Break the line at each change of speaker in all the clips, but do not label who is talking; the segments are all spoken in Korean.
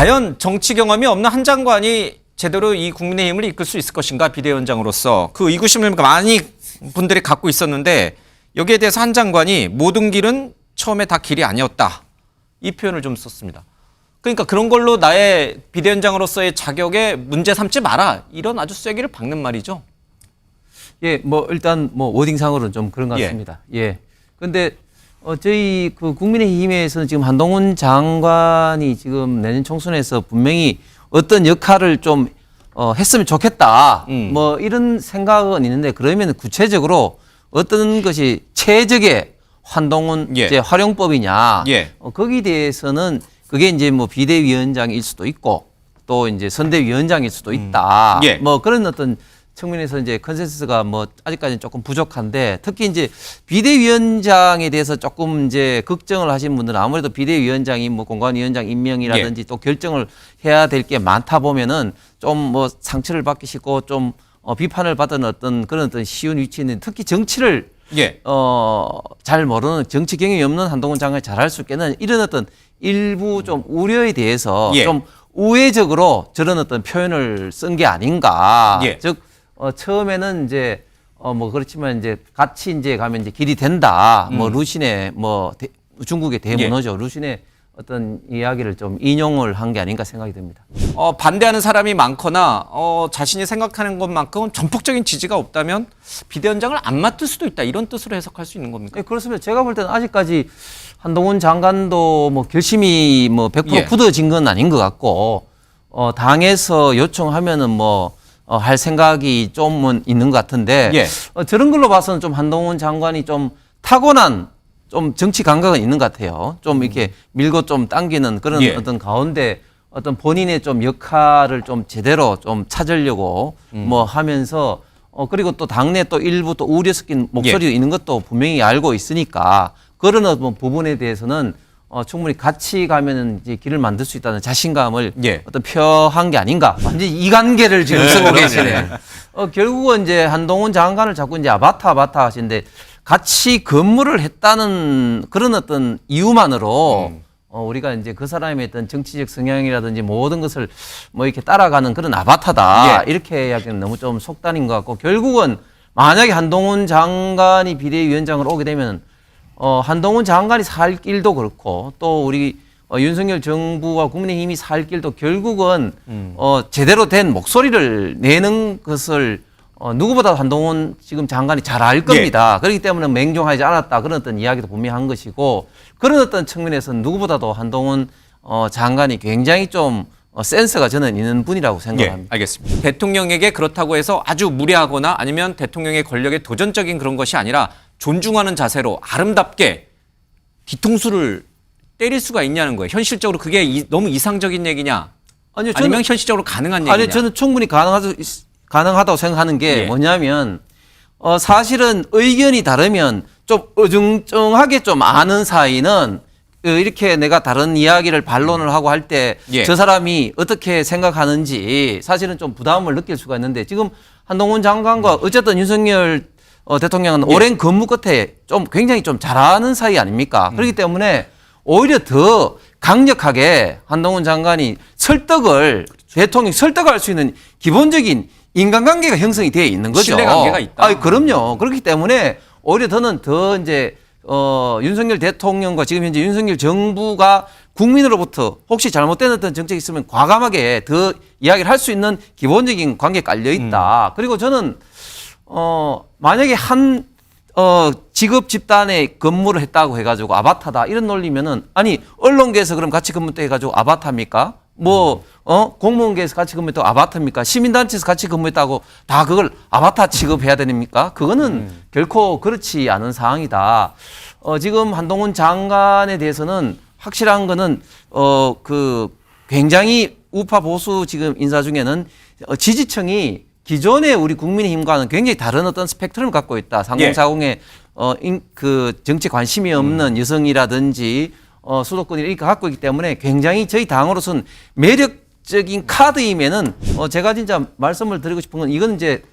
과연 정치 경험이 없는 한 장관이 제대로 이 국민의힘을 이끌 수 있을 것인가 비대위원장으로서 그 의구심을 많이 분들이 갖고 있었는데 여기에 대해서 한 장관이 모든 길은 처음에 다 길이 아니었다. 이 표현을 좀 썼습니다. 그러니까 그런 걸로 나의 비대위원장으로서의 자격에 문제 삼지 마라. 이런 아주 쐐기를 박는 말이죠.
예, 뭐 일단 뭐 워딩상으로는 좀 그런 것 같습니다. 예. 그런데 저희 그 국민의힘에서는 지금 한동훈 장관이 지금 내년 총선에서 분명히 어떤 역할을 좀 했으면 좋겠다. 뭐 이런 생각은 있는데 그러면 구체적으로 어떤 것이 최적의 한동훈
예.
이제 활용법이냐.
예.
거기에 대해서는 그게 이제 뭐 비대위원장일 수도 있고 또 이제 선대위원장일 수도 있다.
예.
뭐 그런 어떤 측면에서 이제 컨센서스가 뭐 아직까지는 조금 부족한데 특히 이제 비대위원장에 대해서 조금 이제 걱정을 하신 분들은 아무래도 비대위원장이 뭐 공관위원장 임명이라든지
예.
또 결정을 해야 될 게 많다 보면은 좀 뭐 상처를 받기 싫고 좀 비판을 받은 어떤 그런 어떤 쉬운 위치는 특히 정치를
예.
잘 모르는 정치 경험이 없는 한동훈 장관이 잘할 수 있겠는 이런 어떤 일부 좀 우려에 대해서
예.
좀 우회적으로 저런 어떤 표현을 쓴 게 아닌가.
예.
즉 처음에는 이제 뭐 그렇지만 이제 같이 이제 가면 이제 길이 된다. 뭐 루신의 뭐 중국의 대문호죠. 루신의 어떤 이야기를 좀 인용을 한 게 아닌가 생각이 듭니다.
반대하는 사람이 많거나 자신이 생각하는 것만큼은 전폭적인 지지가 없다면 비대위원장을 안 맡을 수도 있다. 이런 뜻으로 해석할 수 있는 겁니까?
예, 그렇습니다. 제가 볼 때는 아직까지 한동훈 장관도 뭐 결심이 뭐 100%
예.
굳어진 건 아닌 것 같고 당에서 요청하면은 뭐 할 생각이 좀은 있는 것 같은데
예.
저런 걸로 봐서는 좀 한동훈 장관이 좀 타고난 좀 정치 감각은 있는 것 같아요. 좀 이렇게 밀고 좀 당기는 그런
예.
어떤 가운데 어떤 본인의 좀 역할을 좀 제대로 좀 찾으려고 뭐 하면서 그리고 또 당내 또 일부 또 우려 섞인 목소리가 있는 것도 분명히 알고 있으니까 그런 어떤 부분에 대해서는 충분히 같이 가면은 이제 길을 만들 수 있다는 자신감을
예.
어떤 표한 게 아닌가. 완전 이관계를 지금 쓰고 계시네. 결국은 이제 한동훈 장관을 자꾸 이제 아바타 하시는데 같이 근무를 했다는 그런 어떤 이유만으로 우리가 이제 그 사람의 어떤 정치적 성향이라든지 모든 것을 뭐 이렇게 따라가는 그런 아바타다.
예.
이렇게 이야기는 너무 좀 속단인 것 같고 결국은 만약에 한동훈 장관이 비대위원장을 오게 되면 한동훈 장관이 살 길도 그렇고 또 우리 윤석열 정부와 국민의힘이 살 길도 결국은 제대로 된 목소리를 내는 것을 누구보다 한동훈 지금 장관이 잘 알 겁니다. 그렇기 때문에 맹종하지 않았다. 그런 어떤 이야기도 분명한 것이고 그런 어떤 측면에서는 누구보다도 한동훈 장관이 굉장히 좀 센스가 저는 있는 분이라고 생각합니다.
예, 알겠습니다. 대통령에게 그렇다고 해서 아주 무례하거나 아니면 대통령의 권력에 도전적인 그런 것이 아니라 존중하는 자세로 아름답게 뒤통수를 때릴 수가 있냐는 거예요. 현실적으로 그게 너무 이상적인 얘기냐?
아니요,
아니면 현실적으로 가능한 얘기냐?
아니 저는 충분히 가능하다고 생각하는 게
예.
뭐냐면 사실은 의견이 다르면 좀 어중쩡하게 좀 아는 사이는 이렇게 내가 다른 이야기를 반론을 하고 할 때 저
예.
사람이 어떻게 생각하는지 사실은 좀 부담을 느낄 수가 있는데 지금 한동훈 장관과 어쨌든 윤석열 대통령은
예.
오랜 근무 끝에 좀 굉장히 좀 잘하는 사이 아닙니까? 그렇기 때문에 오히려 더 강력하게 한동훈 장관이 대통령이 설득할 수 있는 기본적인 인간관계가 형성이 되어 있는 거죠.
신뢰관계가 있다.
그럼요. 그렇기 때문에 오히려 저는 더 이제 윤석열 대통령과 지금 현재 윤석열 정부가 국민으로부터 혹시 잘못된 어떤 정책이 있으면 과감하게 더 이야기를 할 수 있는 기본적인 관계에 깔려 있다. 그리고 저는 만약에 한 직업 집단에 근무를 했다고 해가지고 아바타다 이런 논리면은 아니 언론계에서 그럼 같이 근무 때 해가지고 아바타입니까? 뭐 공무원계에서 같이 근무했다고 아바타입니까? 시민단체에서 같이 근무했다고 다 그걸 아바타 취급해야 됩니까? 그거는 결코 그렇지 않은 상황이다. 지금 한동훈 장관에 대해서는 확실한 거는 그 굉장히 우파 보수 지금 인사 중에는 지지층이 기존의 우리 국민의힘과는 굉장히 다른 어떤 스펙트럼을 갖고 있다. 3040에 그 정치 관심이 없는 여성이라든지 수도권이 이렇게 갖고 있기 때문에 굉장히 저희 당으로서는 매력적인 카드임에는 제가 진짜 말씀을 드리고 싶은 건 이건 이제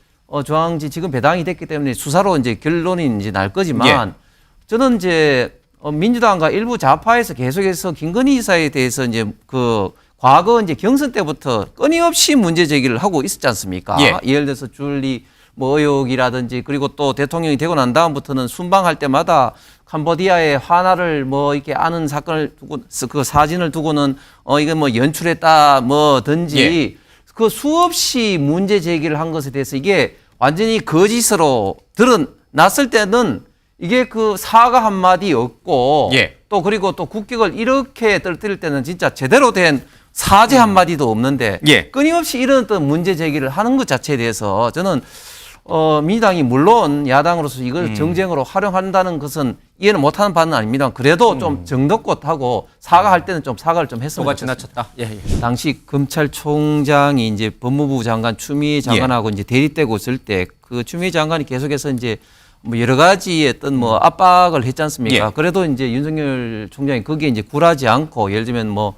조항지 지금 배당이 됐기 때문에 수사로 이제 결론이 이제 날 거지만 저는 이제 민주당과 일부 좌파에서 계속해서 김건희 여사에 대해서 이제 그 과거 이제 경선 때부터 끊임없이 문제 제기를 하고 있었지 않습니까?
예.
예를 들어서 줄리 뭐 의혹이라든지 그리고 또 대통령이 되고 난 다음부터는 순방할 때마다 캄보디아의 화나를 뭐 이렇게 아는 사건을 두고 그 사진을 두고는 이건 뭐 연출했다 뭐든지
예.
그 수없이 문제 제기를 한 것에 대해서 이게 완전히 거짓으로 드러났을 때는 이게 그 사과 한마디 없고
예.
또 그리고 또 국격을 이렇게 떨어뜨릴 때는 진짜 제대로 된 사죄 한마디도 없는데
예.
끊임없이 이런 어떤 문제 제기를 하는 것 자체에 대해서 저는 민주당이 물론 야당으로서 이걸 정쟁으로 활용한다는 것은 이해는 못하는 바는 아닙니다. 그래도 좀 정도껏 하고 사과할 때는 좀 사과를 좀 했으면
뭐가
좋겠습니다.
지나쳤다. 예.
당시 검찰총장이 이제 법무부 장관 추미애 장관하고 이제 대립되고 있을 때 그 추미애 장관이 계속해서 이제 뭐 여러 가지 어떤 뭐 압박을 했지 않습니까?
예.
그래도 이제 윤석열 총장이 거기에 이제 굴하지 않고 예를 들면 뭐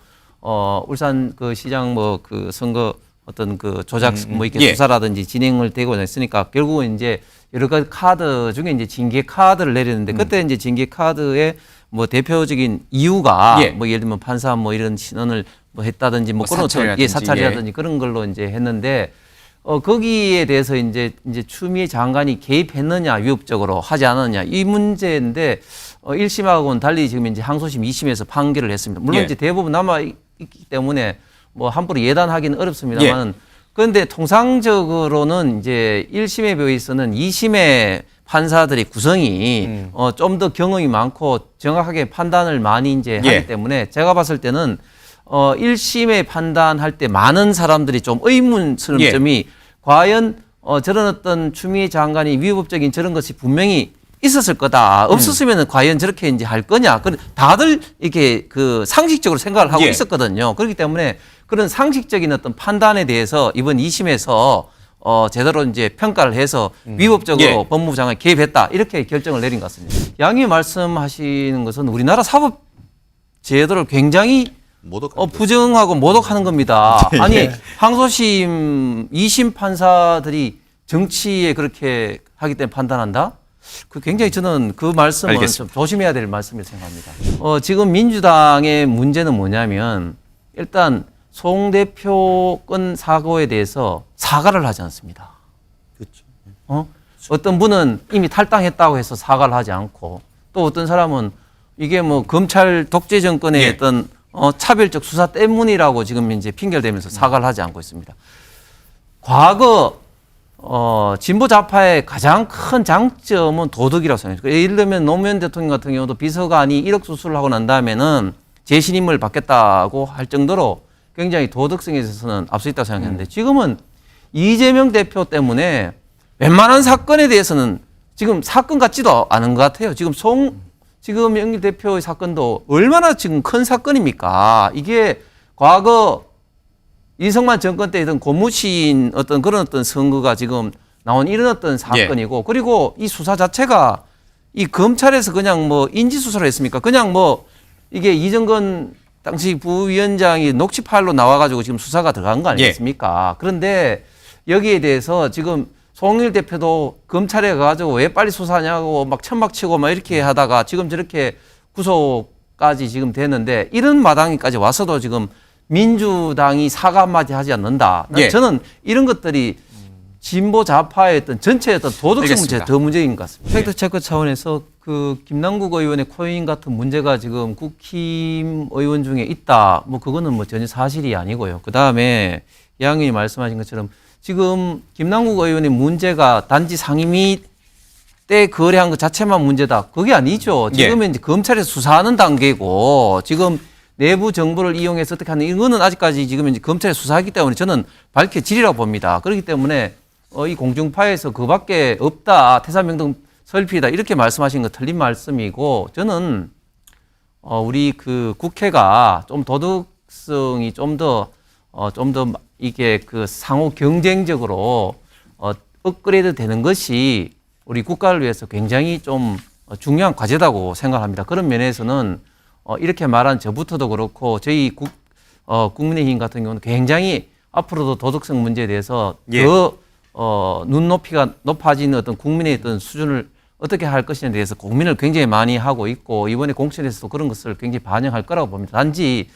울산 그 시장 뭐 그 선거 어떤 그 조작 뭐 이렇게
예.
수사라든지 진행을 되고 했으니까 결국은 이제 여러 가지 카드 중에 이제 징계 카드를 내렸는데 그때 이제 징계 카드의 뭐 대표적인 이유가
예.
뭐 예를 들면 판사 뭐 이런 신원을 뭐 했다든지 뭐 그런 어떤
사찰이라든지,
사찰이라든지 그런 걸로 이제 했는데 거기에 대해서 이제 추미애 장관이 개입했느냐 위협적으로 하지 않았느냐 이 문제인데 1심하고는 달리 지금 이제 항소심 2심에서 판결을 했습니다. 물론
예.
이제 대부분 남아 있기 때문에 뭐 함부로 예단하기는 어렵습니다만 그런데 통상적으로는 이제 1심에 비해서는 2심의 판사들의 구성이 좀 더 경험이 많고 정확하게 판단을 많이 이제
예.
하기 때문에 제가 봤을 때는 1심에 판단할 때 많은 사람들이 좀 의문스러운
예.
점이 과연 저런 어떤 추미애 장관이 위법적인 저런 것이 분명히 있었을 거다. 없었으면 과연 저렇게 이제 할 거냐. 다들 이렇게 그 상식적으로 생각을 하고
예.
있었거든요. 그렇기 때문에 그런 상식적인 어떤 판단에 대해서 이번 2심에서 제대로 이제 평가를 해서 위법적으로
예.
법무부 장관이 개입했다. 이렇게 결정을 내린 것 같습니다. 양이 말씀하시는 것은 우리나라 사법 제도를 굉장히 부정하고 모독하는 겁니다. 아니 항소심 2심 판사들이 정치에 그렇게 하기 때문에 판단한다? 그 굉장히 저는 그 말씀은
알겠습니다.
좀 조심해야 될 말씀이라고 생각합니다. 지금 민주당의 문제는 뭐냐면 일단 송 대표 건 사고에 대해서 사과를 하지 않습니다. 그렇죠. 어떤 분은 이미 탈당했다고 해서 사과를 하지 않고 또 어떤 사람은 이게 뭐 검찰 독재 정권의
예.
어떤 차별적 수사 때문이라고 지금 이제 핑계를 대면서 사과를 하지 않고 있습니다. 과거 진보 좌파의 가장 큰 장점은 도덕이라고 생각해요. 예를 들면 노무현 대통령 같은 경우도 비서관이 1억 수술을 하고 난 다음에는 재신임을 받겠다고 할 정도로 굉장히 도덕성에 있어서는 앞서 있다고 생각했는데 지금은 이재명 대표 때문에 웬만한 사건에 대해서는 지금 사건 같지도 않은 것 같아요. 지금 영길 대표의 사건도 얼마나 지금 큰 사건입니까? 이게 과거 이승만 정권 때 있던 고무신 어떤 그런 어떤 선거가 지금 나온 이런 어떤 사건이고 그리고 이 수사 자체가 이 검찰에서 그냥 뭐 인지수사를 했습니까? 그냥 뭐 이게 이정건 당시 부위원장이 녹취 파일로 나와가지고 지금 수사가 들어간 거 아니겠습니까? 그런데 여기에 대해서 지금 송영길 대표도 검찰에 가가지고 왜 빨리 수사하냐고 막 천막치고 막 이렇게 하다가 지금 저렇게 구속까지 지금 됐는데 이런 마당까지 와서도 지금 민주당이 사과 한마디 하지 않는다. 저는 이런 것들이 진보 좌파의 어떤 전체의 어떤 도덕성 문제 더 문제인 것 같습니다. 팩트 체크 차원에서 그 김남국 의원의 코인 같은 문제가 지금 국힘 의원 중에 있다. 뭐 그거는 뭐 전혀 사실이 아니고요. 그 다음에 양 의원이 말씀하신 것처럼 지금 김남국 의원의 문제가 단지 상임위 때 거래한 것 자체만 문제다. 그게 아니죠. 지금은 이제 검찰에서 수사하는 단계고 지금 내부 정보를 이용해서 어떻게 하는 이거는 아직까지 지금 이제 검찰에 수사하기 때문에 저는 밝혀지리라고 봅니다. 그렇기 때문에 이 공중파에서 그밖에 없다. 태산명동 설피다. 이렇게 말씀하신 거 틀린 말씀이고 저는 우리 그 국회가 좀 도덕성이 좀 더 이게 그 상호 경쟁적으로 업그레이드 되는 것이 우리 국가를 위해서 굉장히 좀 중요한 과제다고 생각합니다. 그런 면에서는 이렇게 말한 저부터도 그렇고 저희 국민의힘 같은 경우는 굉장히 앞으로도 도덕성 문제에 대해서 더 눈높이가 높아지는 어떤 국민의 어떤 수준을 어떻게 할 것인에 대해서 고민을 굉장히 많이 하고 있고 이번에 공천에서도 그런 것을 굉장히 반영할 거라고 봅니다. 단지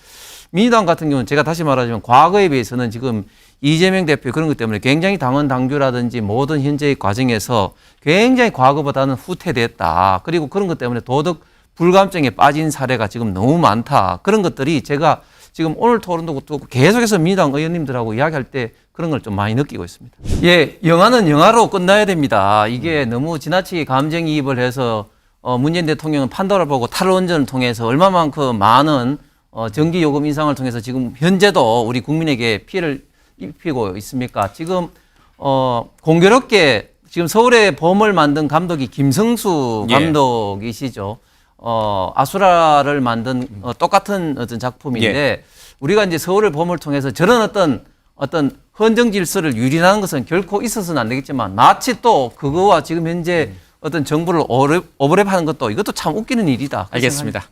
민주당 같은 경우는 제가 다시 말하자면 과거에 비해서는 지금 이재명 대표 그런 것 때문에 굉장히 당원 당규라든지 모든 현재의 과정에서 굉장히 과거보다는 후퇴됐다. 그리고 그런 것 때문에 도덕 불감증에 빠진 사례가 지금 너무 많다. 그런 것들이 제가 지금 오늘 토론도 그렇고 계속해서 민주당 의원님들하고 이야기할 때 그런 걸 좀 많이 느끼고 있습니다. 예, 영화는 영화로 끝나야 됩니다. 이게 너무 지나치게 감정이입을 해서 문재인 대통령은 판도를 보고 탈원전을 통해서 얼마만큼 많은 전기 요금 인상을 통해서 지금 현재도 우리 국민에게 피해를 입히고 있습니까? 지금 공교롭게 지금 서울의 봄을 만든 감독이 김성수
예.
감독이시죠. 아수라를 만든 똑같은 어떤 작품인데 우리가 이제 서울의 봄을 통해서 저런 어떤 헌정 질서를 유린하는 것은 결코 있어서는 안 되겠지만 마치 또 그거와 지금 현재 어떤 정부를 오버랩하는 것도 이것도 참 웃기는 일이다.
알겠습니다.